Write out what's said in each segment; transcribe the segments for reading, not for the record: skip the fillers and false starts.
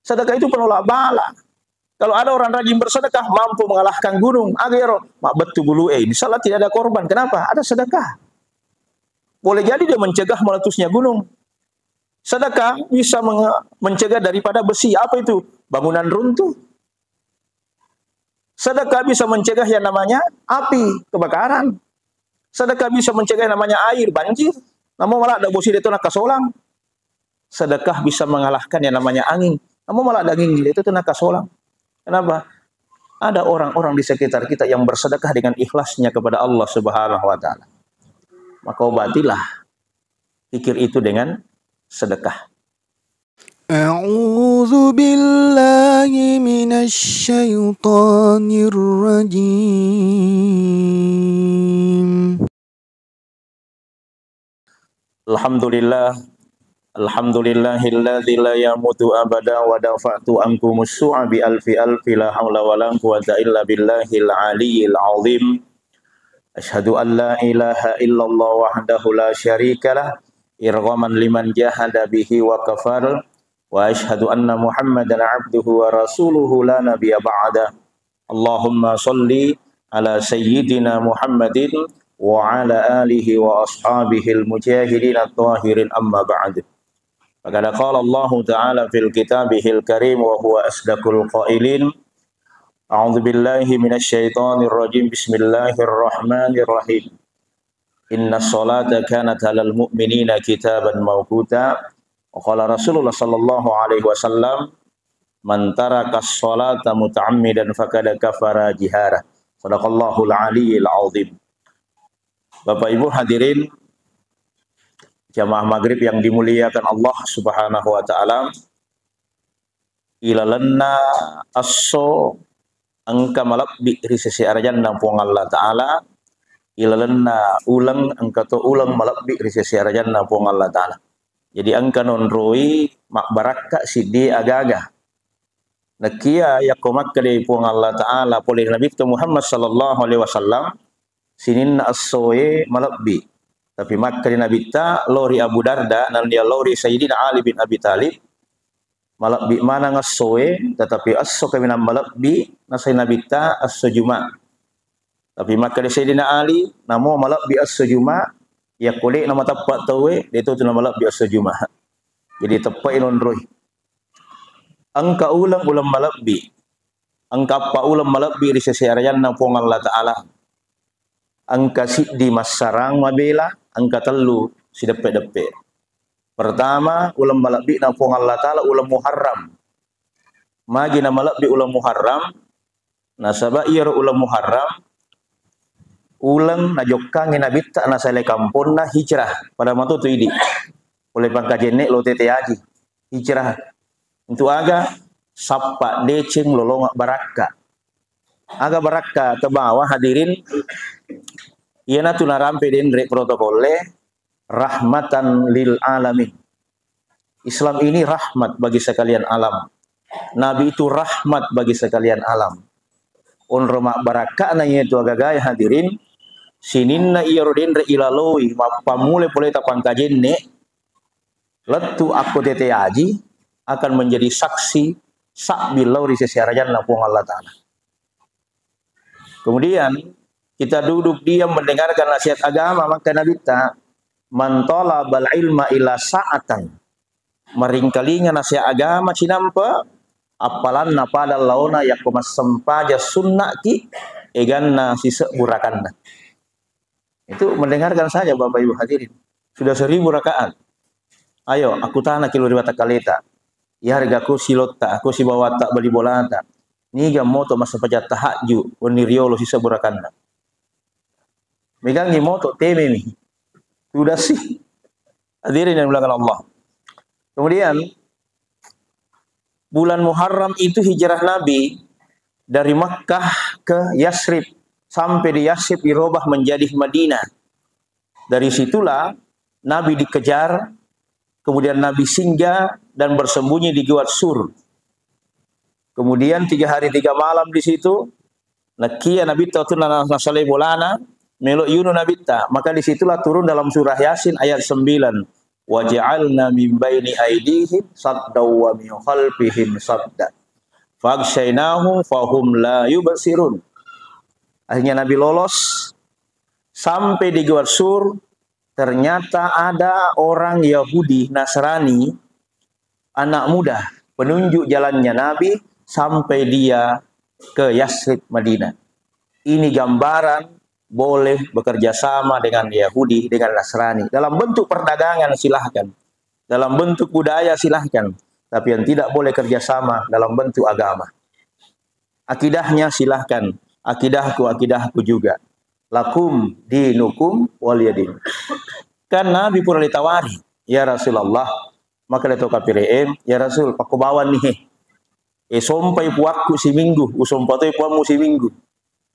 Sedekah itu penolak bala. Kalau ada orang rajin bersedekah mampu mengalahkan gunung. Agar mak betu bulu misalnya tidak ada korban. Kenapa? Ada sedekah. Boleh jadi dia mencegah meletusnya gunung. Sedekah bisa mencegah daripada besi. Apa itu? Bangunan runtuh. Sedekah bisa mencegah yang namanya api, kebakaran. Sedekah bisa mencegah yang namanya air, banjir. Namun malah ada bosi itu nak kasolang. Sedekah bisa mengalahkan yang namanya angin. Namun malah daging itu nak kasolang. Kenapa? Ada orang-orang di sekitar kita yang bersedekah dengan ikhlasnya kepada Allah Subhanahu wa taala. Maka obatilah pikir itu dengan sedekah. A'udzu billahi minasy syaithanir rajim. Alhamdulillahilladzi la yamutu abada wa dafa'tu ankumus su'a bi alfi la haula wa la quwwata illa billahil aliyyil azim. Asyhadu an la ilaha illallah wahdahu la syarikalah irghaman liman jahada bihi wa kafar wa asyhadu anna Muhammadan abduhu wa rasuluhu la nabiyya ba'da. Allahumma shalli ala sayyidina Muhammadin wa ala alihi wa ashabihil mujahidin at-tahirin amma ba'd. Faqad qala Allah Ta'ala fil kitabihil karim wa huwa asdaqul qailin. A'udzu billahi minasy syaithanir rajim. Bismillahirrahmanirrahim. Innas salata kanat 'alal mu'minina kitaban mawquta. Wa qala Rasulullah sallallahu alaihi wasallam, man tarakas salata muta'ammidan faqad kafara jihara. Shadaqallahul aliyyil azim. Bapak Ibu hadirin jamaah maghrib yang dimuliakan Allah Subhanahu wa taala, ilalanna asso angka malabbi risisi arjan nampung Allah taala, ilalanna ulang angka to ulang malabbi risisi arjan nampung Allah taala. Jadi angka nonroi mak barakka sidi agaga nakia yakomak kali puang Allah taala poleh Nabi Muhammad sallallahu alaihi wasallam sinin assoe malabbi. Tapi maka Nabi ta lori Abu Darda dan dia lori Sayyidina Ali bin Abi Talib malabbi mana ngasoe tetapi asso kami nam malabbi nasai Nabi ta asso juma. Tapi maka Sayyidina Ali namo malabbi asso juma ya kulit nama tapak tawe itu tu nama malabbi asso juma. Jadi tepai nonroi. Angka ulang malabbi. Angka apa ulang malabbi di sesiarayan nang pong Allah Taala. Angka di masarang mabela, angka telu si depe-depe. Pertama, ulam malabbi na pong Allah Ta'ala ulam Muharram. Magi na malabbi ulam Muharram, nasaba iya ulam Muharram, ulang na jokkang inabita na sale kampon na hijrah. Pada matutu idi. Oleh pangkajene lo tete aji. Hijrah. Untuk aga, sapa deceng lolong baraka. Aga baraka ke bawah hadirin ia na tunarampe den rek protokolle rahmatan lil alamin. Islam ini rahmat bagi sekalian alam. Nabi itu rahmat bagi sekalian alam. On roma baraka na itu agagay hadirin sininna iya roden re ilaloi pamule pole tapang kajenne letu aku tete aji akan menjadi saksi sak bilau di sesiarajan lapung Allah Ta'ala. Kemudian kita duduk diam mendengarkan nasihat agama, maka Nabi ta man talabal ilma ila sa'atan. Meringkalinga nasihat agama cinampa apalan pada launa yakumas sempaja sunnaki eganna sisa burakanna. Itu mendengarkan saja Bapak Ibu hadirin. Sudah 1000 rakaat. Ayo aku tanah kilo riwata kaleta. Ya harga aku silota, aku si bawa tak beli bola tak. Niga moto masa pajat tahaju oniriolo sisa burakanna. Megang ni moto teme ni. Sudah sih. Hadirin yang dimuliakan Allah. Kemudian bulan Muharram itu hijrah Nabi dari Makkah ke Yasrib sampai di Yasrib dirubah menjadi Madinah. Dari situlah Nabi dikejar, kemudian Nabi singgah dan bersembunyi di Gua Sur. Kemudian 3 hari 3 malam di situ. Nakia Nabi ta tu nasale bolana melo yunu Nabi ta. Maka disitulah turun dalam surah Yasin ayat 9. waj'alna min baini aydihim saddaw wa min khalfihim sadda faghshaynahum fahum la yubsirun. Akhirnya Nabi lolos sampai di Gua Sur. Ternyata ada orang Yahudi Nasrani, anak muda, penunjuk jalannya Nabi sampai dia ke Yasrib Madinah. Ini gambaran boleh bekerja sama dengan Yahudi, dengan Nasrani. Dalam bentuk perdagangan silahkan. Dalam bentuk budaya silahkan. Tapi yang tidak boleh kerjasama dalam bentuk agama. Akidahnya silahkan. Akidahku juga. Lakum dinukum waliyadin. Kan Nabi pun ditawari. Ya Rasulullah. Maka dia tahu kapirem. Ya Rasul, aku bawa nih. Sompai puakku si minggu. Usompatoi puamu si minggu.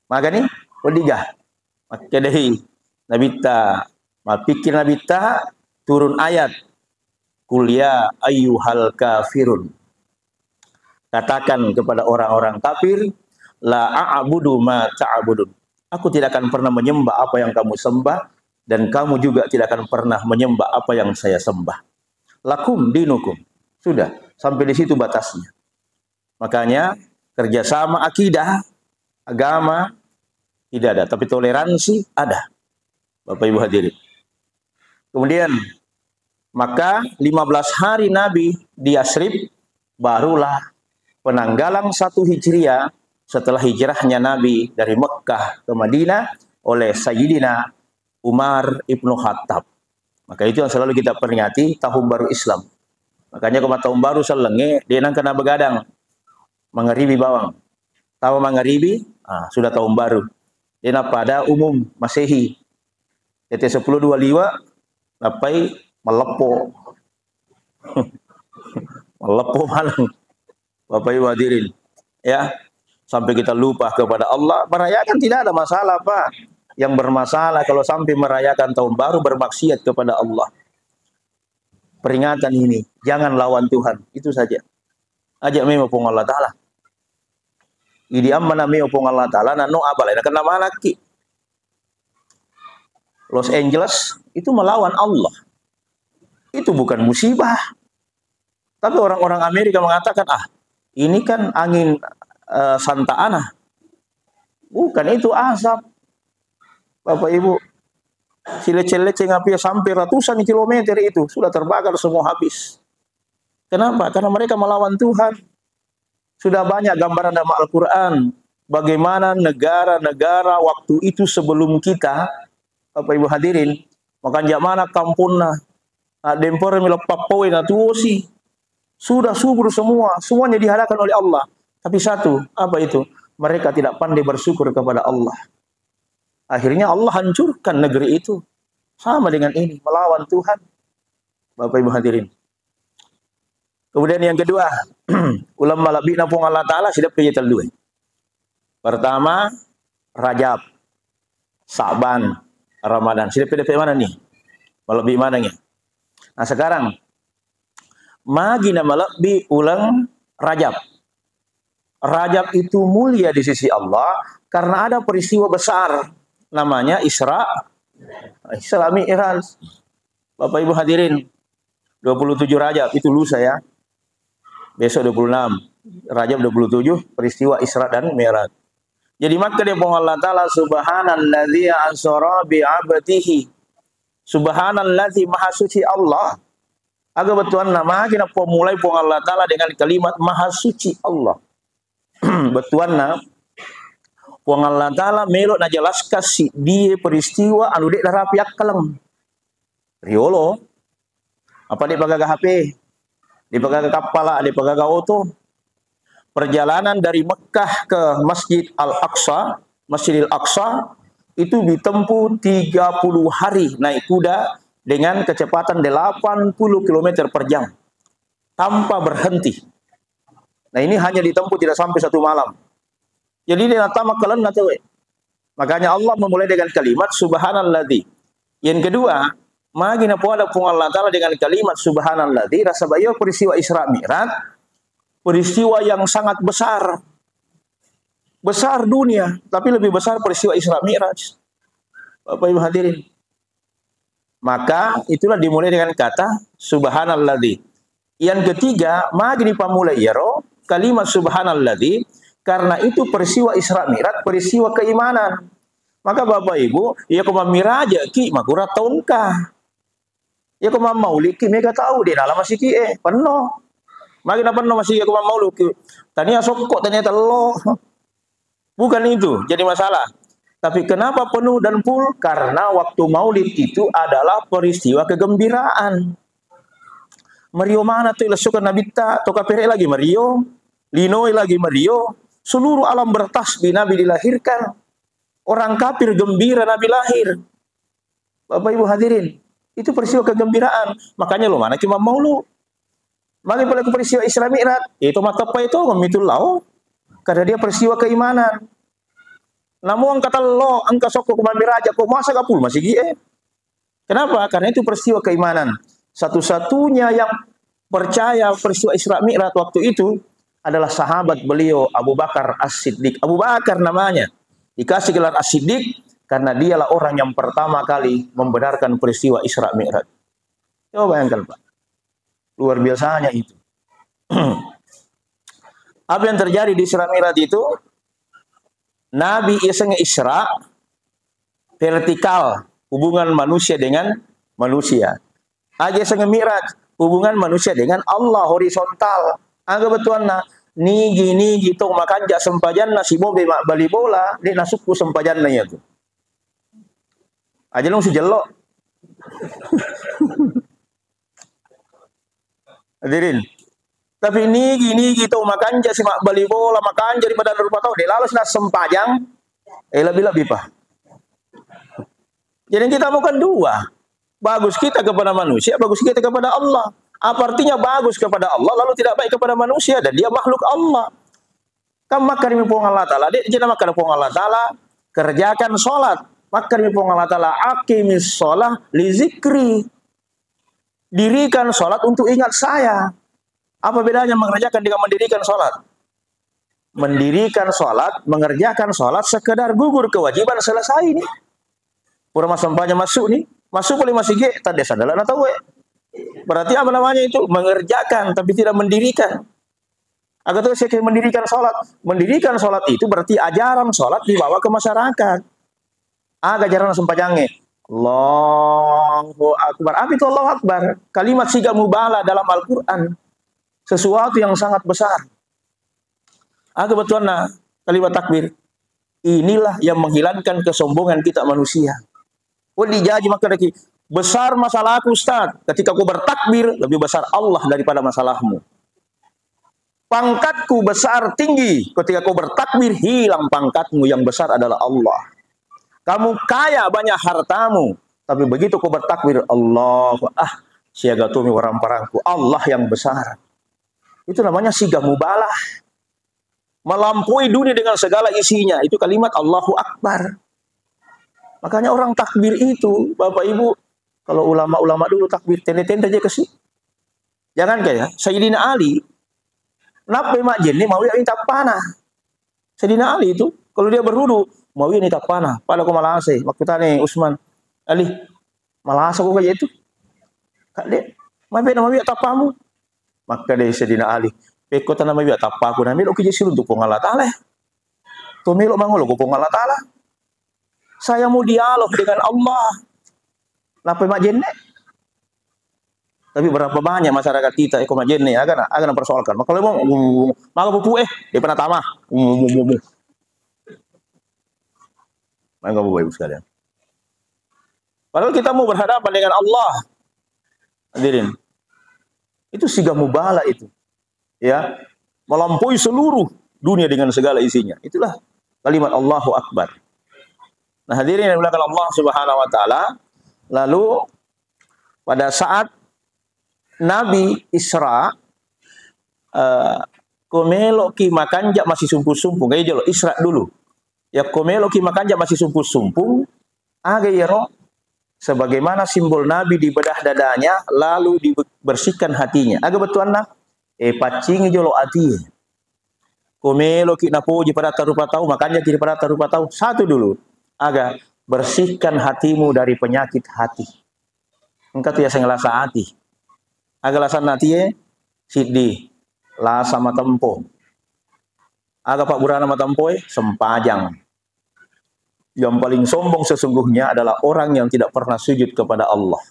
Maka nih, wadiga. Maka dari Nabi ta. Pikir Nabi ta. Turun ayat. Kulia ayyuhal kafirun. Katakan kepada orang-orang kafir. La a'budu ma ta'budun. Aku tidak akan pernah menyembah apa yang kamu sembah. Dan kamu juga tidak akan pernah menyembah apa yang saya sembah. Lakum dinukum. Sudah. Sampai di situ batasnya. Makanya kerjasama akidah, agama, tidak ada. Tapi toleransi ada. Bapak Ibu hadirin. Kemudian, maka 15 hari Nabi di Yasrib, barulah penanggalan 1 Hijriah, setelah hijrahnya Nabi dari Mekkah ke Madinah oleh Sayyidina Umar Ibnu Khattab. Maka itu yang selalu kita peringati tahun baru Islam. Makanya kalau tahun baru selenge, dia nang kena begadang. Maghribi bawang. Tahu maghribi? Sudah tahun baru. Dia pada umum Masehi. Jadi 10.25 lapai melepo. Melepo malang. Bapak Ibu hadirin. Ya. Sampai kita lupa kepada Allah. Merayakan tidak ada masalah, Pak. Yang bermasalah kalau sampai merayakan tahun baru bermaksiat kepada Allah. Peringatan ini, jangan lawan Tuhan. Itu saja. Ajak memang pun Allah Ta'ala. Idi amma memang pun Allah Ta'ala. Nano abalai. Nak nama laki. Los Angeles itu melawan Allah. Itu bukan musibah. Tapi orang-orang Amerika mengatakan, ini kan angin Santa Ana. Bukan, itu asap. Bapak Ibu, silece-lece ngapi sampai ratusan kilometer itu sudah terbakar semua habis. Kenapa? Karena mereka melawan Tuhan. Sudah banyak gambaran dalam Al-Quran bagaimana negara-negara waktu itu sebelum kita, Bapak Ibu hadirin, makan jamana kampungna, dempor milopapoy na tuosi, sudah subur semua, semuanya dihadapkan oleh Allah. Tapi satu, apa itu? Mereka tidak pandai bersyukur kepada Allah. Akhirnya Allah hancurkan negeri itu. Sama dengan ini, melawan Tuhan. Bapak Ibu hadirin. Kemudian yang kedua, ulama labina pun Allah Ta'ala sudah punya dua. Pertama, Rajab, Sa'ban, Ramadan. Sudah pilih mana nih? Malabih mana nih? Nah sekarang, magina malabih ulang Rajab. Rajab itu mulia di sisi Allah karena ada peristiwa besar namanya Isra Mi'raj. Bapak Ibu hadirin, 27 Rajab itu lusa ya. Besok 26, Rajab 27 peristiwa Isra dan Mi'raj. Jadi maka dia pun Allah Ta'ala subhanalladzi asra bi 'abdihi. Subhanalladzi maha suci Allah. Aga betuan nama kita mulai pun Allah Ta'ala dengan kalimat maha suci Allah. Betuanna puang Allah Ta'ala melok na jelas kasih dia peristiwa anu dek darapiak kaleng riolo apa dia pagaga HP dia pagaga kapal dia pagaga auto. Perjalanan dari Mekkah ke Masjidil Aqsa itu ditempuh 30 hari naik kuda dengan kecepatan 80 km per jam tanpa berhenti. Nah ini hanya ditempuh tidak sampai 1 malam. Jadi dia natama kalian natawe. Makanya Allah memulai dengan kalimat subhanalladzi. Yang kedua, magina pada pun Allah Ta'ala dengan kalimat subhanalladzi. Rasa bayo peristiwa Isra Mi'raj. Peristiwa yang sangat besar. Besar dunia. Tapi lebih besar peristiwa Isra Mi'raj. Bapak Ibu hadirin. Maka itulah dimulai dengan kata subhanalladzi. Yang ketiga, magi dipamulai yaro kalimat subhanalladzi, karena itu peristiwa Isra Mi'raj, peristiwa keimanan. Maka Bapak Ibu, ya kuma miraja ki makura tahunkah. Ya kuma maulid ki mega tahu dia dalam masih ki penuh. Magi na penuh masih ya kuma maulid ki. Tania sokok ternyata lo. Bukan itu jadi masalah. Tapi kenapa penuh dan full? Karena waktu maulid itu adalah peristiwa kegembiraan. Mario mana tuh ilasukan Nabi ta, toka pere lagi Mario, Linoi lagi Mario, seluruh alam bertasbih Nabi dilahirkan. Orang kafir gembira Nabi lahir. Bapak Ibu hadirin, itu peristiwa kegembiraan. Makanya lo mana cuma mau lu. Maka pada peristiwa Isra Mi'raj, itu mata apa itu ngemitul lau. Karena dia peristiwa keimanan. Namun kata lo, angka sokok kemambi raja, kok masa kapul masih gie? Kenapa? Karena itu peristiwa keimanan. Satu-satunya yang percaya peristiwa Isra Mi'raj waktu itu adalah sahabat beliau Abu Bakar As-Siddiq. Abu Bakar namanya. Dikasih gelar As-Siddiq karena dialah orang yang pertama kali membenarkan peristiwa Isra Mi'raj. Coba bayangkan Pak. Luar biasanya itu. Apa yang terjadi di Isra Mi'raj itu? Nabi iseng Isra vertikal, hubungan manusia dengan manusia. Aja iseng Mi'raj, hubungan manusia dengan Allah horizontal. Agak betuan na ni gini gitu makan jak sempajan nasi bobe mak bali bola di nasukku sempajan na ya tuh. Aja long sejelok. Hadirin. Tapi ini gini gitu makan jak si mak bali bola makan jadi badan rupa tahu. Dia lalu nak sempajang lebih-lebih Pak. Jadi kita bukan dua. Bagus kita kepada manusia, bagus kita kepada Allah. Apa artinya bagus kepada Allah lalu tidak baik kepada manusia dan dia makhluk Allah. Kam makarim pung Allah taala, dia jadi makan pung Allah taala, kerjakan salat. Makarim pung Allah taala aqimis shalah li zikri. Dirikan salat untuk ingat saya. Apa bedanya mengerjakan dengan mendirikan salat? Mendirikan salat, mengerjakan salat sekedar gugur kewajiban selesai ini. Pura sampahnya masuk nih, masuk boleh masih ge, tadi sadalah na tahu Berarti apa namanya itu? Mengerjakan tapi tidak mendirikan. Agar tuh saya mendirikan sholat. Mendirikan sholat itu berarti ajaran sholat dibawa ke masyarakat. Agak ajaran sempajangnya. Allahu Akbar. Apa itu Allahu Akbar? Kalimat siga mubala dalam Al-Quran. Sesuatu yang sangat besar. Agak betul nah kalimat takbir. Inilah yang menghilangkan kesombongan kita manusia. Oh dijaji maka lagi. Besar masalahku Ustaz. Ketika aku bertakbir, lebih besar Allah daripada masalahmu. Pangkatku besar tinggi. Ketika kau bertakbir, hilang pangkatmu. Yang besar adalah Allah. Kamu kaya banyak hartamu. Tapi begitu kau bertakbir, Allah. Siaga tumi warang parangku. Allah yang besar. Itu namanya siga mubalah. Melampaui dunia dengan segala isinya. Itu kalimat Allahu Akbar. Makanya orang takbir itu, Bapak Ibu, kalau ulama-ulama dulu takbir tenda-tenda aja kesih. Jangan kayak Sayyidina Ali. Napa mak jenni mau yang minta panah. Sayyidina Ali itu kalau dia berwudu mau yang minta panah. Pada ko malase. Waktu tani Utsman Ali malasa ko kayak itu. Kak dek, mabe nama biak tapamu. Maka dari Sayyidina Ali, peko tanah mabe tapaku na melo kiji silu untuk Allah Taala. To melo mangolo ko Allah Taala. Saya mau dialog dengan Allah. Napa mak jenne? Tapi berapa banyak masyarakat kita mak jenne akan persoalkan. Maka kalau mau pupu dia pernah tamah. Maka Bapak Ibu sekalian. Padahal kita mau berhadapan dengan Allah. Hadirin. Itu siga mubala itu. Ya, melampaui seluruh dunia dengan segala isinya. Itulah kalimat Allahu Akbar. Nah, hadirin yang dimuliakan Allah Subhanahu wa taala. Lalu pada saat Nabi Isra komelo ki makan jak masih sumpung-sumpung kayak jolo Isra dulu. Ya komelo ki makan jak masih sumpung-sumpung aga yero sebagaimana simbol Nabi di bedah dadanya lalu dibersihkan hatinya. Aga betuan nah pacing jolo hati. Komelo ki napoji pada tarupa tahu makanya kiri pada tarupa tahu satu dulu. Aga bersihkan hatimu dari penyakit hati. engka tu ya sengelasa hati. Agalasan hati sidi la sama tempo. Aga Pak Burana matampoy sempajang. Yang paling sombong sesungguhnya adalah orang yang tidak pernah sujud kepada Allah.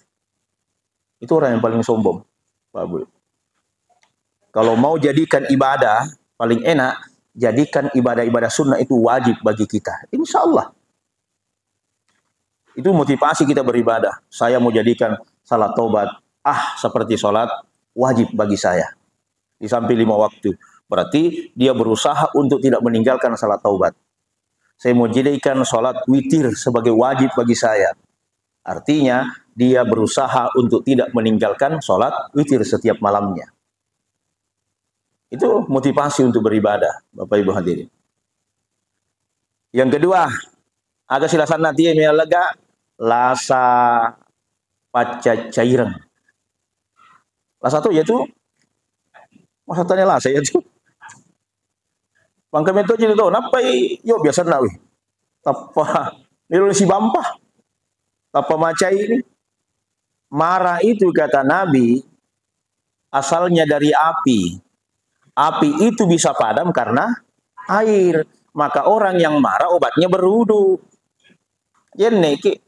Itu orang yang paling sombong, Pak Bu. Kalau mau jadikan ibadah, paling enak, jadikan ibadah-ibadah sunnah itu wajib bagi kita. Insya Allah. Itu motivasi kita beribadah. Saya mau jadikan salat taubat, seperti salat wajib bagi saya. Di samping 5 waktu. Berarti dia berusaha untuk tidak meninggalkan salat taubat. Saya mau jadikan salat witir sebagai wajib bagi saya. Artinya, dia berusaha untuk tidak meninggalkan salat witir setiap malamnya. Itu motivasi untuk beribadah, Bapak Ibu hadirin. Yang kedua, aga silasan nanti lega lasa paca cairan. Lasa itu yaitu maksudnya lasa yaitu pangkam itu jadi tahu napa yo biasa nawi. Tapa niru si bampah. Tapa macai ini. Marah itu kata Nabi asalnya dari api. Api itu bisa padam karena air. Maka orang yang marah obatnya berwudu. Jadi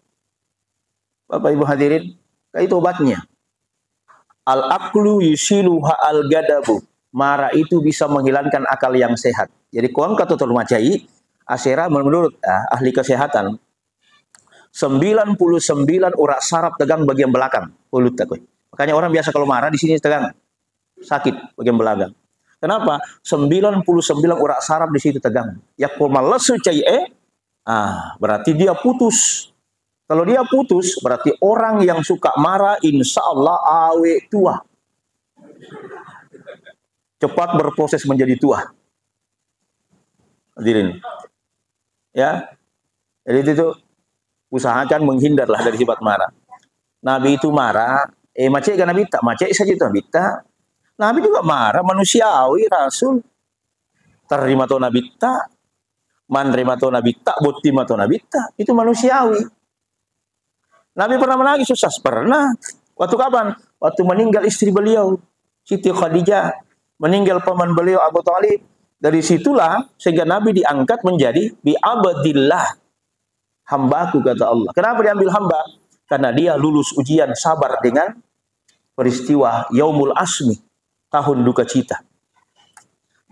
Bapak Ibu hadirin, itu obatnya. Al-aqlu yusiluha al-gadabu. Marah itu bisa menghilangkan akal yang sehat. Jadi kuang katutul macai, asera menurut ahli kesehatan, 99 urat saraf tegang bagian belakang. Ulut takut. Makanya orang biasa kalau marah di sini tegang. Sakit bagian belakang. Kenapa? 99 urat saraf di situ tegang. Ya malesu cai berarti dia putus. Kalau dia putus, berarti orang yang suka marah insya Allah awe tua. Cepat berproses menjadi tua. Hadirin. Ya. Jadi itu usahakan menghindarlah dari sifat marah. Nabi itu marah, macet kan Nabi tak, macet saja itu Nabi tak. Nabi juga marah, manusiawi, Rasul. Terima to Nabi tak, menerima to Nabi tak, butima to Nabi tak. Itu manusiawi. Nabi pernah menangis, susah pernah. Waktu kapan? Waktu meninggal istri beliau, Siti Khadijah. Meninggal paman beliau Abu Thalib. Dari situlah sehingga Nabi diangkat menjadi bi'abdillah. Hambaku kata Allah. Kenapa diambil hamba? Karena dia lulus ujian sabar dengan peristiwa Yaumul Asmi. Tahun duka cita.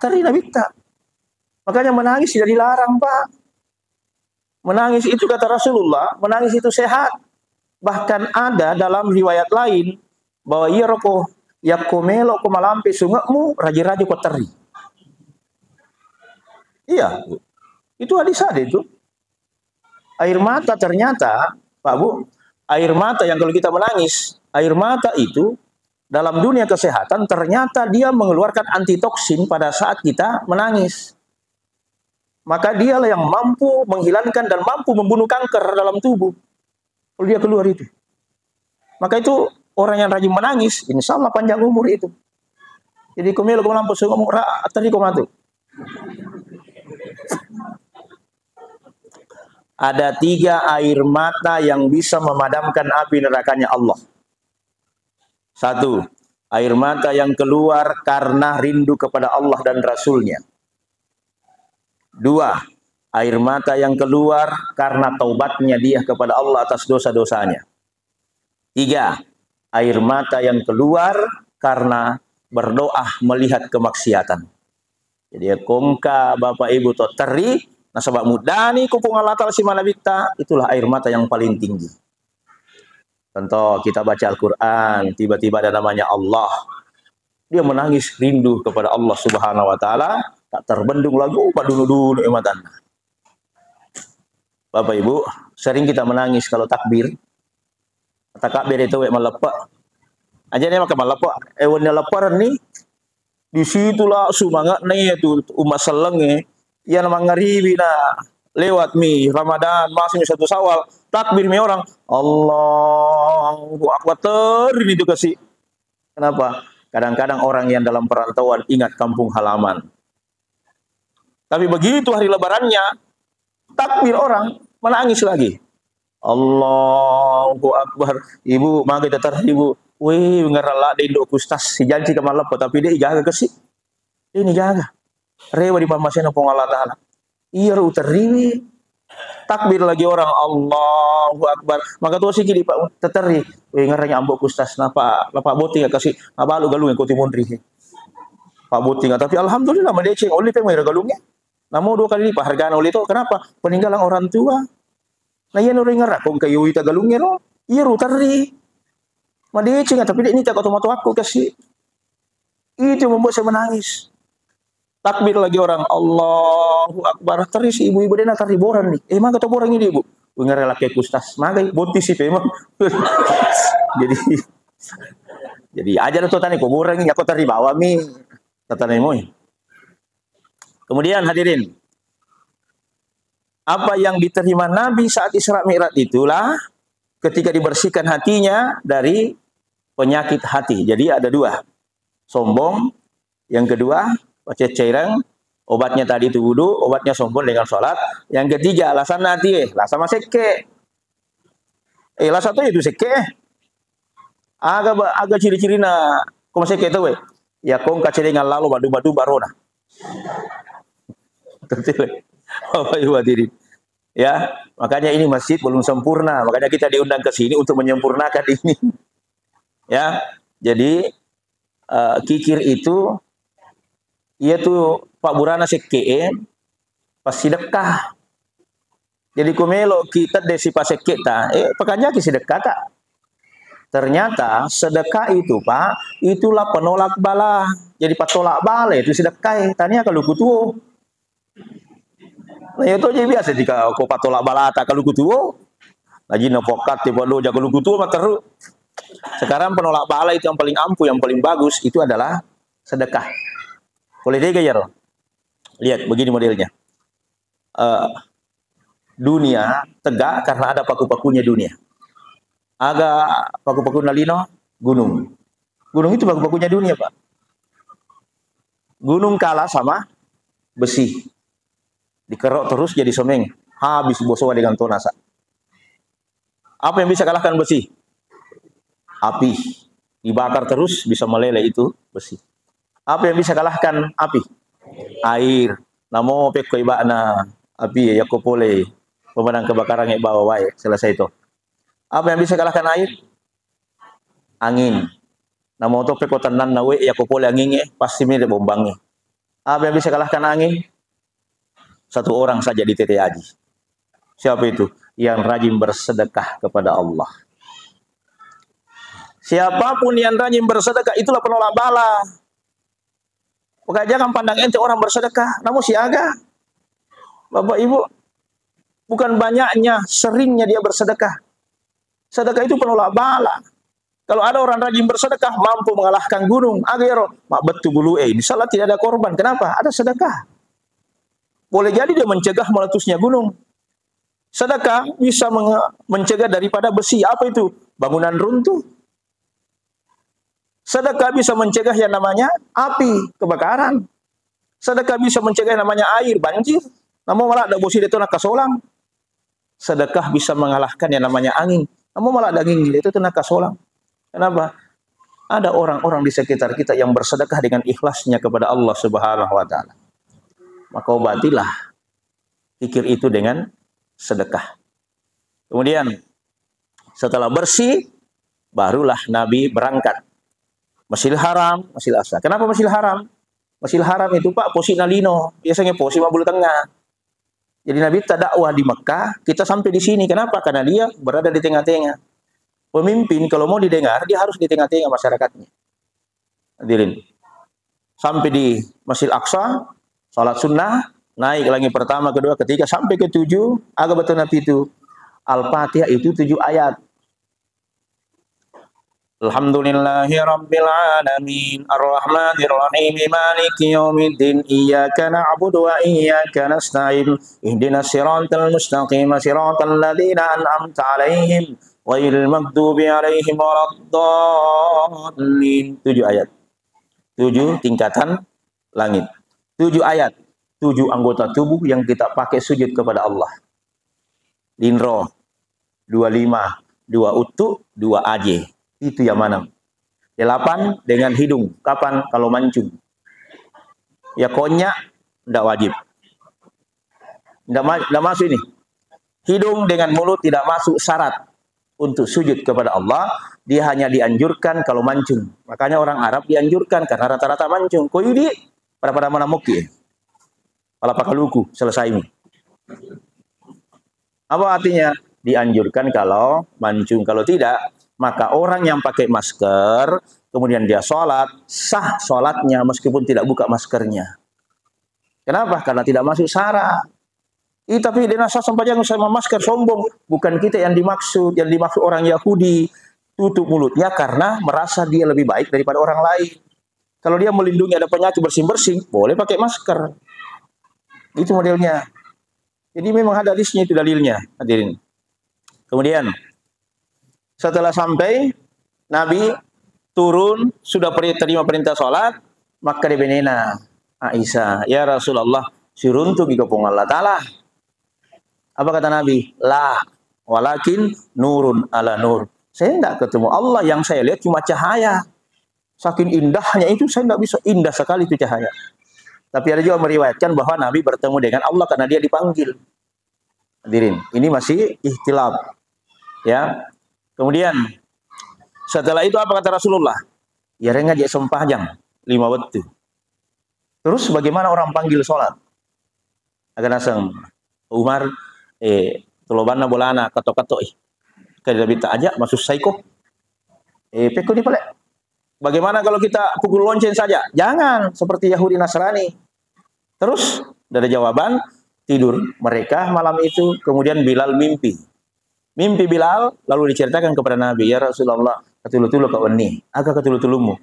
Tadi Nabi tak. Makanya menangis tidak dilarang, Pak. Menangis itu kata Rasulullah, menangis itu sehat. Bahkan ada dalam riwayat lain bahwa ia roko yakomelo ko malampe sungakmu raja-raja ko teri. Iya, itu hadis ada itu. Air mata ternyata, Pak Bu, air mata yang kalau kita menangis, air mata itu dalam dunia kesehatan ternyata dia mengeluarkan antitoksin pada saat kita menangis. Maka dialah yang mampu menghilangkan dan mampu membunuh kanker dalam tubuh. Kalau dia keluar itu. Maka itu orang yang rajin menangis, insya Allah panjang umur itu. Jadi komelo lampu umur tadi komatu. Ada 3 air mata yang bisa memadamkan api nerakanya Allah. 1. Air mata yang keluar karena rindu kepada Allah dan Rasulnya. 2. Air mata yang keluar karena taubatnya dia kepada Allah atas dosa-dosanya. 3. Air mata yang keluar karena berdoa melihat kemaksiatan. Jadi kongka Bapak Ibu teri nasabak mudani kupung Allah Ta'ala si manabita, itulah air mata yang paling tinggi. Contoh kita baca Al-Quran, tiba-tiba ada namanya Allah. Dia menangis rindu kepada Allah Subhanahu wa Ta'ala, tak terbendung lagi, padunu-dunu ematan. Bapak Ibu, sering kita menangis kalau takbir. Takbir itu melepak. Aja nih maka melepak. Ewannya leparan nih. Disitulah semangat nih itu umat selenge. Ya nama ngaribi na lewat mi Ramadan masih 1 Syawal. Takbir mi orang. Allahu Akbar terin itu kasih. Kenapa? Kadang-kadang orang yang dalam perantauan ingat kampung halaman. Tapi begitu hari lebarannya, takbir orang menangis lagi. Allahu Akbar. Ibu, maka kita tar ibu. Wih, ngerala di induk kustas si janji ke malam tapi dia jaga ke si. Ini jaga. Rewa di pamasena pong Allah Ta'ala. Iya uteri. Takbir lagi orang Allahu Akbar. Maka tuh sih di Pak teteri. Wih, ngeranya ambok kustas napa boti enggak kasih apa lu galung yang koti mundri. Pak boti enggak tapi alhamdulillah madece oli pe mai galungnya. Namun 2 kali lipat hargaan oli itu. Kenapa? Peninggalan orang tua. Nah iya nuri ngerak kong kayu ita galungnya no. Iya uteri. Madece enggak tapi ini tak otomatis aku kasih. Itu membuat saya menangis. Takbir lagi orang Allahu Akbar. Teri si ibu-ibu dia nak riboran nih. Maka to borang ini ibu. Ngerela ke kustas. Magai bonti si emang. jadi ajar tuh tani ko borang ini aku teri bawa mi. Tatane moy. Kemudian hadirin. Apa yang diterima Nabi saat Isra Mi'raj itulah ketika dibersihkan hatinya dari penyakit hati. Jadi ada 2. Sombong, yang kedua cairan, obatnya tadi itu wudu, obatnya sombong dengan sholat. Yang ketiga alasan hati, lah sama seke. Lah satu itu seke. Agak ciri-ciri na, kau seke itu weh. Ya kong kaciringan lalu badu-badu barona. Tertil. Apa ibu hadirin? Ya, makanya ini masjid belum sempurna. Makanya kita diundang ke sini untuk menyempurnakan ini. Ya, jadi kikir itu ia tuh Pak Burana seke pas sedekah. Jadi kumelo kita desi pas seke ta, pekannya ki sedekah tak. Ternyata sedekah itu Pak, itulah penolak bala. Jadi patolak bala itu sedekah. Tanya kalau kutuo. Nah itu aja biasa jika kau patolak bala tak kalau kutuo. Lagi napokat tiba lo jago kutuo materu. Sekarang penolak bala itu yang paling ampuh, yang paling bagus itu adalah sedekah. Boleh deh ya, lihat begini modelnya. Dunia tegak karena ada paku-pakunya dunia. Agak paku-paku nalino gunung. Gunung itu paku-pakunya dunia Pak. Gunung kalah sama besi. Dikerok terus jadi someng. Habis bosowa dengan tonasa. Apa yang bisa kalahkan besi? Api. Dibakar terus bisa meleleh itu besi. Apa yang bisa kalahkan api? Air. Namo peko ibana api ya kopole. Pemenang kebakaran yang bawa wae. Selesai itu. Apa yang bisa kalahkan air? Angin. Namo to peko tenan nawe ya kopole anginnya pasti mirip bombangnya. Apa yang bisa kalahkan angin? Satu orang saja di Tete Haji. Siapa itu? Yang rajin bersedekah kepada Allah. Siapapun yang rajin bersedekah itulah penolak bala. Pokoknya jangan pandang ente orang bersedekah, namun siaga. Bapak Ibu, bukan banyaknya, seringnya dia bersedekah. Sedekah itu penolak bala. Kalau ada orang rajin bersedekah mampu mengalahkan gunung. Agero, mak betul bulu misalnya tidak ada korban. Kenapa? Ada sedekah. Boleh jadi dia mencegah meletusnya gunung. Sedekah bisa mencegah daripada besi. Apa itu? Bangunan runtuh. Sedekah bisa mencegah yang namanya api, kebakaran. Sedekah bisa mencegah yang namanya air, banjir. Namun malah ada bosi itu nak kasolang. Sedekah bisa mengalahkan yang namanya angin. Namun malah ada angin itu nak kasolang. Kenapa? Ada orang-orang di sekitar kita yang bersedekah dengan ikhlasnya kepada Allah Subhanahu wa taala. Maka obatilah pikir itu dengan sedekah. Kemudian setelah bersih barulah Nabi berangkat. Masjidil Haram, Masjidil Aqsa. Kenapa Masjidil Haram? Masjidil Haram itu Pak posi nalino, biasanya posi Mabul Tengah. Jadi Nabi tak dakwah di Mekah, kita sampai di sini. Kenapa? Karena dia berada di tengah-tengah. Pemimpin kalau mau didengar, dia harus di tengah-tengah masyarakatnya. Hadirin. Sampai di Masjidil Aqsa, salat sunnah, naik lagi pertama, kedua, ketiga, sampai ke 7, agak betul Nabi itu. Al-Fatihah itu 7 ayat. Alhamdulillahi Rabbil Alamin Ar-Rahmanir Rahim Maliki Yawmiddin Iyyaka na'budu wa iyyaka nasta'in Ihdinas siratal mustaqim Siratal ladzina an'amta 'alaihim ghairil maghdubi 'alaihim waladdallin. 7 ayat. 7 tingkatan langit. 7 ayat. 7 anggota tubuh yang kita pakai sujud kepada Allah. Linro. 25, 2 utuh, 2 aj. Itu yang mana? 8 dengan hidung. Kapan? Kalau mancung. Ya konyak, tidak wajib. Tidak masuk ini. Hidung dengan mulut tidak masuk syarat untuk sujud kepada Allah. Dia hanya dianjurkan kalau mancung. Makanya orang Arab dianjurkan karena rata-rata mancung. Kau yudi pada mana muki? Pala pakaluku selesai ini. Apa artinya? Dianjurkan kalau mancung. Kalau tidak, maka orang yang pakai masker, kemudian dia sholat, sah sholatnya meskipun tidak buka maskernya. Kenapa? Karena tidak masuk syarat. Tapi dia nasa sampajang sama masker sombong. Bukan kita yang dimaksud. Yang dimaksud orang Yahudi. Tutup mulutnya karena merasa dia lebih baik daripada orang lain. Kalau dia melindungi ada penyakit bersih-bersih, boleh pakai masker. Itu modelnya. Jadi memang ada hadisnya itu dalilnya. Hadirin. Kemudian setelah sampai Nabi turun sudah terima perintah sholat, maka dia benena Aisyah, ya Rasulullah, suruntu bikapung Allah Ta'ala. Apa kata Nabi? La, walakin nurun ala nur. Saya tidak ketemu Allah, yang saya lihat cuma cahaya. Saking indahnya itu saya tidak bisa, indah sekali itu cahaya. Tapi ada juga meriwayatkan bahwa Nabi bertemu dengan Allah karena dia dipanggil. Hadirin, ini masih ihtilaf. Ya. Kemudian setelah itu apa kata Rasulullah? Ya rengat dia sempajang 5 waktu. Terus bagaimana orang panggil sholat? Agar naseng Umar tulobanna bolana kato-kato kada bita aja masuk saiko. Peko ni pala. Bagaimana kalau kita pukul lonceng saja? Jangan seperti Yahudi Nasrani. Terus ada jawaban, tidur mereka malam itu, kemudian Bilal mimpi. Mimpi Bilal lalu diceritakan kepada Nabi, ya Rasulullah, katulu-tulu kau ini, agak katulu-tulumu.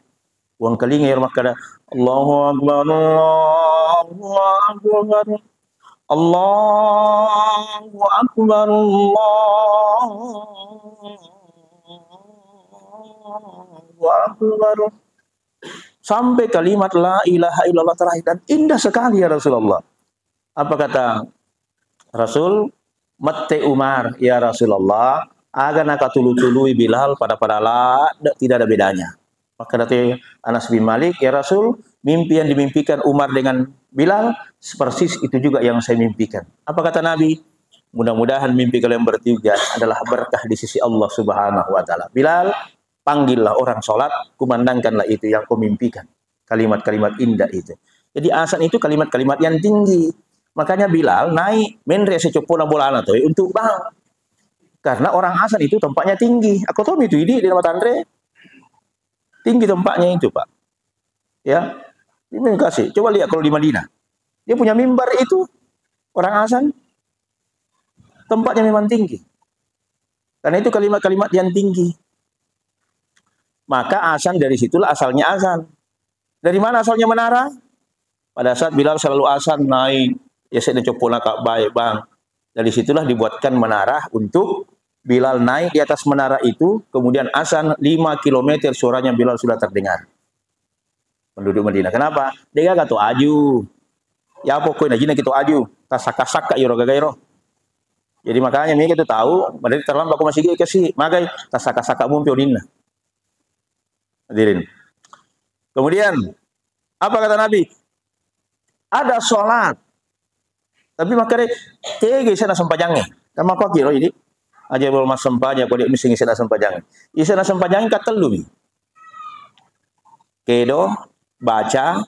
Uang kelinga ya rumah kada. Allahu Akbar, Allahu Akbar. Allahu Akbar, Allahu Akbar. Sampai kalimat la ilaha illallah terakhir, dan indah sekali ya Rasulullah. Apa kata Rasul? Mate Umar, ya Rasulullah, agar nak tulu-tului Bilal pada la, tidak ada bedanya. Maka kata Anas bin Malik, ya Rasul, mimpi yang dimimpikan Umar dengan Bilal, persis itu juga yang saya mimpikan. Apa kata Nabi? Mudah-mudahan mimpi kalian bertiga adalah berkah di sisi Allah Subhanahu wa Ta'ala. Bilal, panggillah orang sholat, kumandangkanlah itu yang kau mimpikan. Kalimat-kalimat indah itu. Jadi azan itu kalimat-kalimat yang tinggi. Makanya Bilal naik menre secopona bolana tuh untuk bang. Karena orang azan itu tempatnya tinggi. Aku tahu itu di nama Tandre. Tinggi tempatnya itu, Pak. Ya. Ini kasih. Coba lihat kalau di Madinah. Dia punya mimbar itu orang azan. Tempatnya memang tinggi. Karena itu kalimat-kalimat yang tinggi. Maka azan dari situlah asalnya azan. Dari mana asalnya menara? Pada saat Bilal selalu azan naik, ya saya coba nak baik bang. Dari situlah dibuatkan menara untuk Bilal naik di atas menara itu, kemudian azan 5 km suaranya Bilal sudah terdengar. Penduduk Madinah. Kenapa? Dia kata aju. Ya pokoknya jina kita aju. Tasaka-saka yoro gagairo. Jadi makanya mereka itu tahu, mereka terlambat aku masih kasih, magai tasaka-saka mumpio dinna. Hadirin. Kemudian apa kata Nabi? Ada sholat. Tapi makanya tege sana sempajangnya. Sama kau kira ini aja belum mas sempajang, kau dia mesti sana sempajang. Isana sempajang katel lu. Kedo baca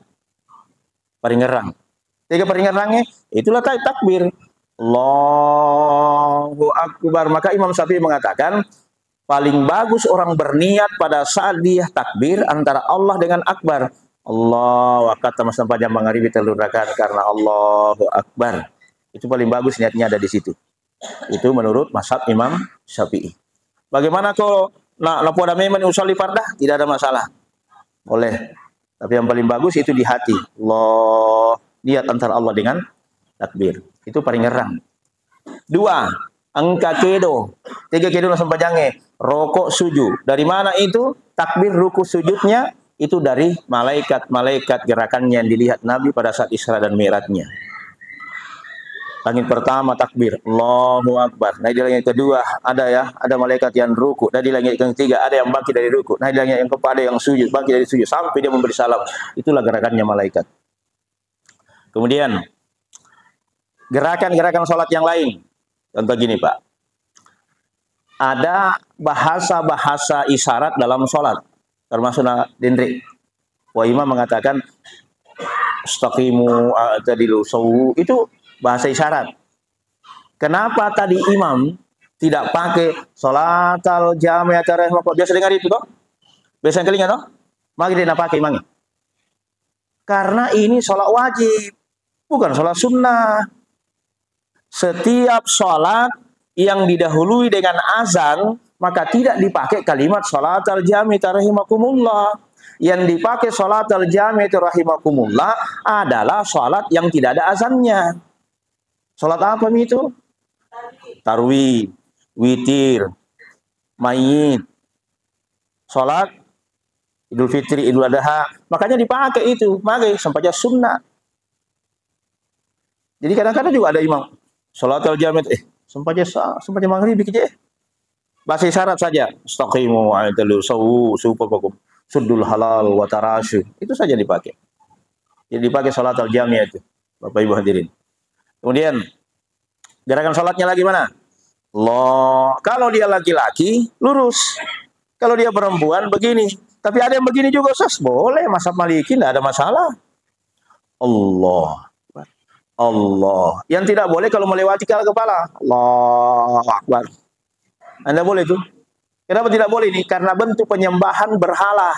peringerang. Tiga peringerangnya itulah takbir. Allahu Akbar. Maka Imam Syafi'i mengatakan paling bagus orang berniat pada saat dia takbir antara Allah dengan Akbar. Allah kata mas sempajang mangaribi telurakan karena Allahu Akbar. Itu paling bagus niatnya ada di situ. Itu menurut mazhab Imam Syafi'i. Bagaimana kok nak pada memang usolli fardah? Tidak ada masalah. Boleh. Tapi yang paling bagus itu di hati. Allah, niat antara Allah dengan takbir. Itu paling ngerang. 2, angka kedo. 3 kedo langsung pajangnya. Rokok sujud. Dari mana itu? Takbir ruku sujudnya itu dari malaikat-malaikat gerakannya yang dilihat Nabi pada saat Isra dan Mi'rajnya. Langit pertama takbir, Allahu Akbar. Nah, di langit kedua ada malaikat yang ruku. Dan di langit yang ketiga ada yang bangkit dari ruku. Nah, di langit yang keempat ada yang sujud, bangkit dari sujud sampai dia memberi salam. Itulah gerakannya malaikat. Kemudian gerakan-gerakan sholat yang lain. Contoh gini, Pak. Ada bahasa-bahasa isyarat dalam sholat. Termasuk dendrik. Wa imam mengatakan istaqimu a'tadilu sawu, itu bahasa isyarat. Kenapa tadi imam tidak pakai sholatal jami'ah tarahimah? Biasa dengar itu toh? Biasa kelingan toh? Mari dia pakai imam. Karena ini sholat wajib, bukan sholat sunnah. Setiap sholat yang didahului dengan azan, maka tidak dipakai kalimat sholatal jami'ah rahimakumullah. Yang dipakai sholatal jami'ah rahimakumullah adalah sholat yang tidak ada azannya. Sholat apa itu? Tarwih, witir, mayit, sholat Idul Fitri, Idul Adha. Makanya dipakai itu, pakai sampai sunnah. Jadi kadang-kadang juga ada imam sholatal jami'ah, sampai maghrib aja. Bahasa isyarat saja. Istaqimu a'tadilu sawu supapakum suddul halal wa tarasyu. Itu saja dipakai. Jadi dipakai sholatal jami'ah itu, Bapak Ibu hadirin. Kemudian gerakan sholatnya lagi mana? Allah. Kalau dia laki-laki lurus. Kalau dia perempuan begini. Tapi ada yang begini juga, Ustaz. Boleh, mazhab Maliki tidak ada masalah. Allah. Allah. Yang tidak boleh kalau melewati kepala. Allahu Akbar. Anda boleh tuh. Kenapa tidak boleh ini? Karena bentuk penyembahan berhala.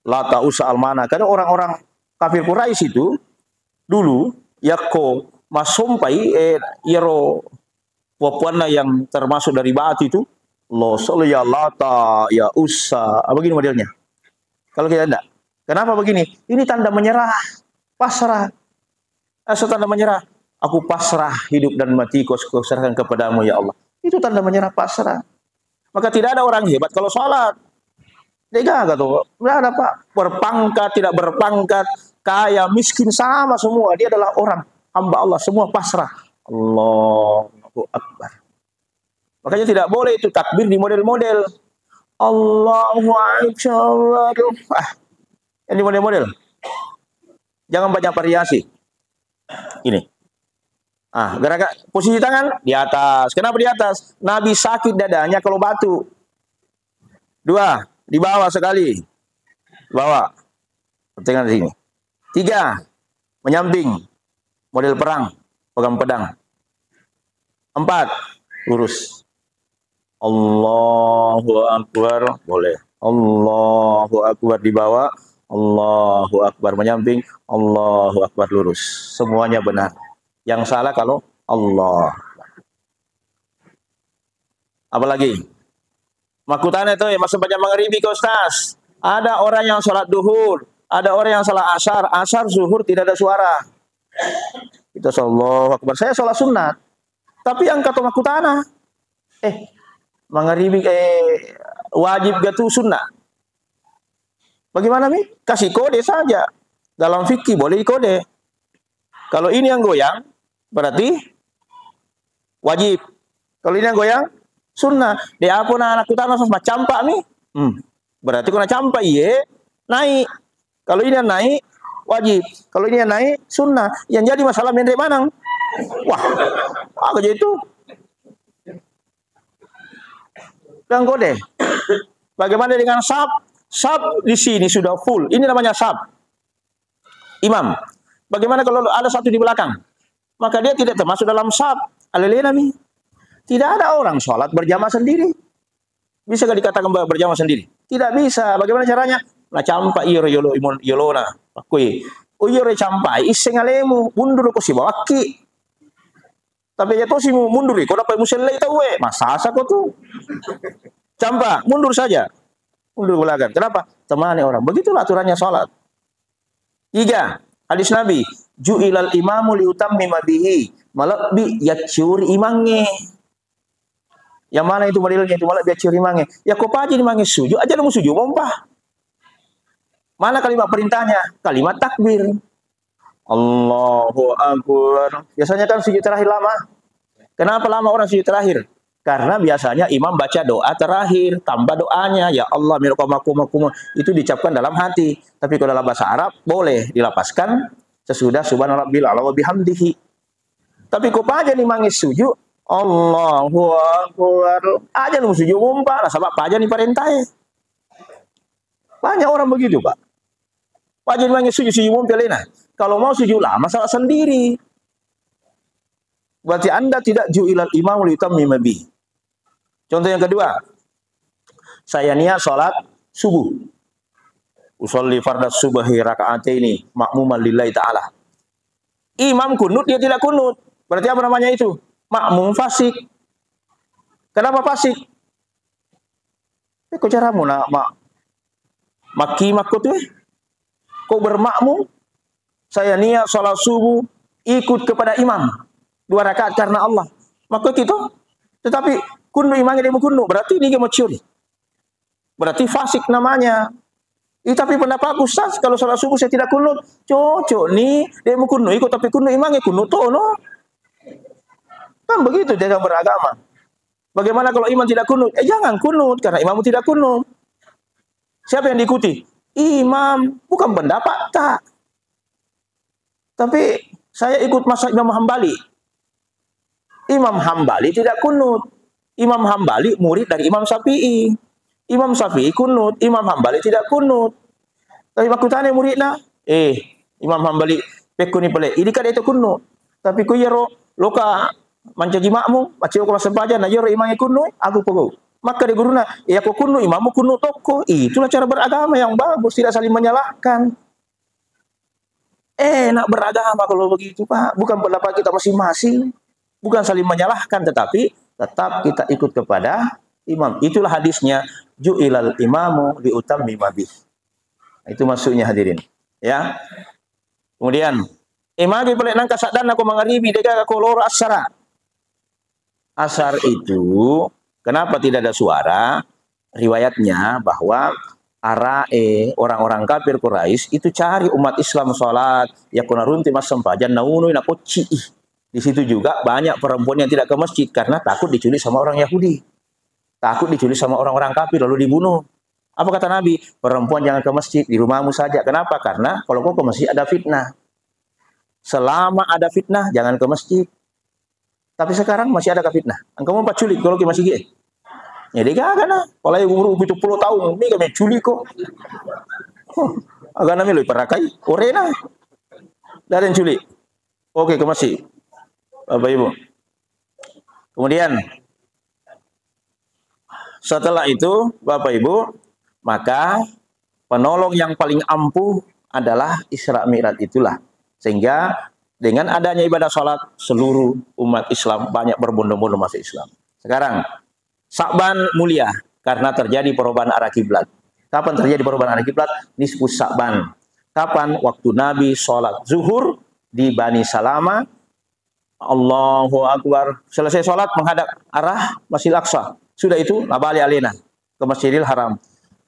Lata usa almana. Karena orang-orang kafir Quraisy itu dulu yakko masumpai iro wapuana yang termasuk dari batu itu lo solo ya lata ya usa. Begini modelnya. Kalau kita tidak. Kenapa begini? Ini tanda menyerah, pasrah. Tanda menyerah. Aku pasrah hidup dan matiku aku serahkan kepadamu ya Allah. Itu tanda menyerah, pasrah. Maka tidak ada orang hebat kalau sholat. Tidak ada Pak. Berpangkat, tidak berpangkat, kaya, miskin, sama semua. Dia adalah orang hamba Allah, semua pasrah. Allahu Akbar. Makanya tidak boleh itu takbir di model-model. Allahu Akbar. Ini model-model. Jangan banyak variasi. Ini. Gerakan posisi tangan di atas. Kenapa di atas? Nabi sakit dadanya kalau batu. 2, di bawah sekali. Di bawah. Tengah di sini. 3, menyamping. Model perang, pegang pedang. 4, lurus. Allahu Akbar, boleh. Allahu Akbar di bawah. Allahu Akbar menyamping. Allahu Akbar lurus. Semuanya benar. Yang salah kalau Allah. Apalagi? Makutana itu ya, masa banyak maghribi ke Ustaz. Ada orang yang sholat duhur, ada orang yang sholat asar. Asar, zuhur tidak ada suara. Kita Allahu Akbar. Saya sholat sunat. Tapi yang kata makutana, maghribi wajib gatu sunnah. Bagaimana nih? Kasih kode saja. Dalam fikih boleh kode. Kalau ini yang goyang, berarti wajib. Kalau ini yang goyang, sunnah. Dia apa anak utama sama campak nih? Berarti kena campak iya naik. Kalau ini yang naik, wajib. Kalau ini yang naik, sunnah. Yang jadi masalah mendek manang. Wah, apa aja itu? Yang kode. Bagaimana dengan sab? Sab di sini sudah full. Ini namanya sab. Imam. Bagaimana kalau ada satu di belakang? Maka dia tidak termasuk dalam sab. Alelena-mi. Tidak ada orang sholat berjamaah sendiri. Bisa gak dikatakan berjamaah sendiri? Tidak bisa. Bagaimana caranya? Nah campak iro yolona. Kui. Uyore campai iseng alemu mundur ko si bawaki. Tapi ya tuh si mundur kau dapat musellai tahu Masa kau tuh. Campak mundur saja. Mundur belakang. Kenapa? Temani orang. Begitulah aturannya sholat. 3. Hadis Nabi, ju'ilal imamu liutammima bihi, malakbi yakyur imangnya. Yang mana itu modelnya? Itu malakbi yakyur imangnya. Ya kau aja imangnya sujud, aja mau sujud, mompah. Mana kalimat perintahnya? Kalimat takbir. Allahu Akbar. Biasanya kan sujud terakhir lama. Kenapa lama orang sujud terakhir? Karena biasanya imam baca doa terakhir, tambah doanya, ya Allah mirqamakum, itu diucapkan dalam hati. Tapi kalau dalam bahasa Arab boleh dilapaskan sesudah subhanallah wa bihamdihi. Tapi kok aja nih mangis sujud, Allahu Akbar. Aja lu sujud umpa, lah sebab aja nih parentai. Banyak orang begitu, Pak. Aja nih mangis sujud umpa lena. Kalau mau sujud lah masalah sendiri. Berarti Anda tidak ju'ilal imam liyutammima bihi. Contoh yang kedua, saya niat sholat subuh. Usolli fardas subahi raka'ataini ma'muman lillahi ta'ala. Imam kunut, dia tidak kunut. Berarti apa namanya itu? Makmum fasik. Kenapa fasik? Kok caramu nak maki makut tuh? Kok bermakmum? Saya niat sholat subuh ikut kepada imam. 2 rakaat karena Allah. Maka gitu. Tetapi kunu imamnya dia kunu. Berarti dia mencuri. Berarti fasik namanya. Tapi pendapat Ustaz, kalau sholat subuh saya tidak kunut. Cocok nih. Dia mau kunut. Ikut tapi kunut imamnya kunut. No. Kan begitu dia beragama. Bagaimana kalau imam tidak kunut? Jangan kunut. Karena imam tidak kunut. Siapa yang diikuti? Imam. Bukan pendapat. Tak. Tapi saya ikut mazhab Imam Hambali. Imam Hambali tidak kunut. Imam Hambali murid dari Imam Syafi'i. Imam Syafi'i kunut. Imam Hambali tidak kunut. Tapi aku tanya muridnya, Imam Hambali pekuni pele. Ini kan itu kunut. Tapi ku yero loka mancaji makmum, macam aku rasa baca na yero imamnya kunut, aku pogo. Maka di guruna, aku kunut, imammu kunut toko. Itulah cara beragama yang bagus, tidak saling menyalahkan. Nak beragama kalau begitu, Pak. Bukan pendapat kita masing-masing. Bukan saling menyalahkan, tetapi tetap kita ikut kepada imam. Itulah hadisnya, ju'ilal imamu liutammima bih. Itu maksudnya hadirin. Ya. Kemudian, imam boleh nangka sadana aku mengaribi deka aku loro asara. Asar itu kenapa tidak ada suara? Riwayatnya bahwa orang-orang kafir Quraisy itu cari umat Islam salat, ya kunarunti mas sempajan naunu nakoci. Di situ juga banyak perempuan yang tidak ke masjid karena takut diculik sama orang Yahudi. Takut diculik sama orang-orang kafir lalu dibunuh. Apa kata Nabi? Perempuan jangan ke masjid, di rumahmu saja. Kenapa? Karena kalau kau ke masjid ada fitnah. Selama ada fitnah, jangan ke masjid. Tapi sekarang masih ada fitnah. Engkau mau culik kalau ke masjid. Jadi kagak nah. Kalau umur 70 tahun, ini kami culik kok. Agak namanya lebih perakai. Orena. Dari culik. Oke, ke masjid. Bapak Ibu. Kemudian setelah itu Bapak Ibu, maka penolong yang paling ampuh adalah Isra Mi'raj itulah. Sehingga dengan adanya ibadah sholat, seluruh umat Islam banyak berbondong-bondong masuk Islam. Sekarang Sa'ban mulia karena terjadi perubahan arah kiblat. Kapan terjadi perubahan arah kiblat? Nisfu Sa'ban. Kapan? Waktu Nabi sholat zuhur di Bani Salama. Allahu Akbar. Selesai sholat menghadap arah Masjidil Aqsa. Sudah itu, labali alina ke Masjidil Haram.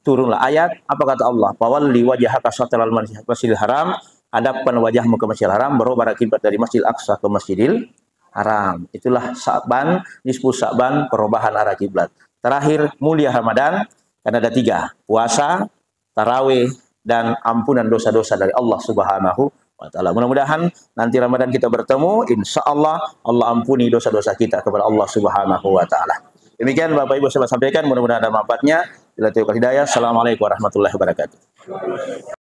Turunlah ayat, apa kata Allah? Fawalli wajhaka syatral Masjidil Haram. Hadapkan wajahmu ke Masjidil Haram, berubah kiblat dari Masjidil Aqsa ke Masjidil Haram. Itulah Sa'ban, nisfu Sa'ban, perubahan arah kiblat. Terakhir, mulia Ramadan, karena ada 3. Puasa, tarawih, dan ampunan dosa-dosa dari Allah Subhanahu wa ta'ala. Mudah-mudahan nanti Ramadan kita bertemu, insya Allah Allah ampuni dosa-dosa kita kepada Allah Subhanahu wa ta'ala. Demikian Bapak Ibu saya sampaikan, mudah-mudahan ada manfaatnya. Bila taufiq hidayah. Assalamualaikum warahmatullahi wabarakatuh.